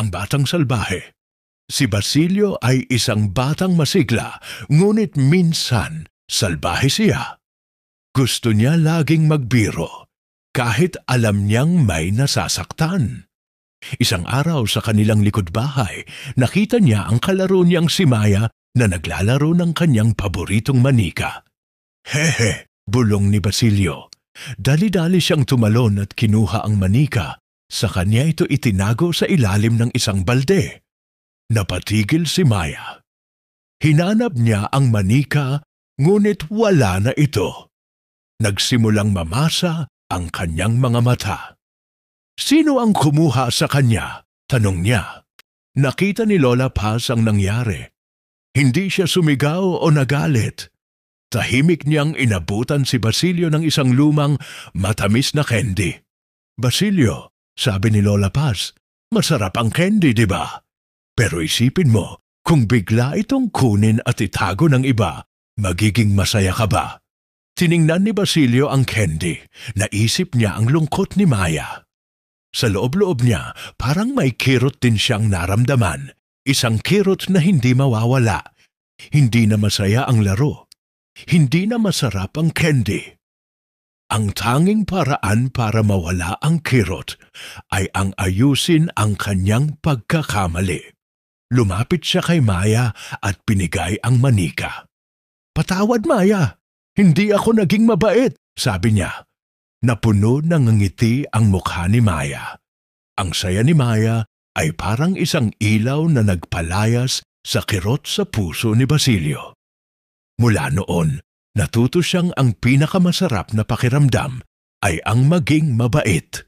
ang batang salbahe. Si Basilio ay isang batang masigla, ngunit minsan salbahe siya. Gusto niya laging magbiro, kahit alam niyang may nasasaktan. Isang araw sa kanilang likod-bahay, nakita niya ang kalaro niyang si Maya na naglalaro ng kanyang paboritong manika. Hehe, bulong ni Basilio. Dali-dali siyang tumalon at kinuha ang manika. Sa kanya ito itinago sa ilalim ng isang balde. Napatigil si Maya. Hinanap niya ang manika, ngunit wala na ito. Nagsimulang mamasa ang kanyang mga mata. Sino ang kumuha sa kanya? Tanong niya. Nakita ni Lola Paz ang nangyari. Hindi siya sumigaw o nagalit. Tahimik niyang inabutan si Basilio ng isang lumang matamis na candy. Basilio, sabi ni Lola Paz, masarap ang candy, di ba? Pero isipin mo, kung bigla itong kunin at itago ng iba, magiging masaya ka ba? Tiningnan ni Basilio ang candy. Naisip niya ang lungkot ni Maya. Sa loob-loob niya, parang may kirot din siyang naramdaman. Isang kirot na hindi mawawala. Hindi na masaya ang laro. Hindi na masarap ang candy. Ang tanging paraan para mawala ang kirot ay ang ayusin ang kanyang pagkakamali. Lumapit siya kay Maya at pinigay ang manika. Patawad, Maya. Hindi ako naging mabait, sabi niya. Napuno ng ngiti ang mukha ni Maya. Ang saya ni Maya ay parang isang ilaw na nagpalayas sa kirot sa puso ni Basilio. Mula noon, natuto siyang ang pinakamasarap na pakiramdam ay ang maging mabait.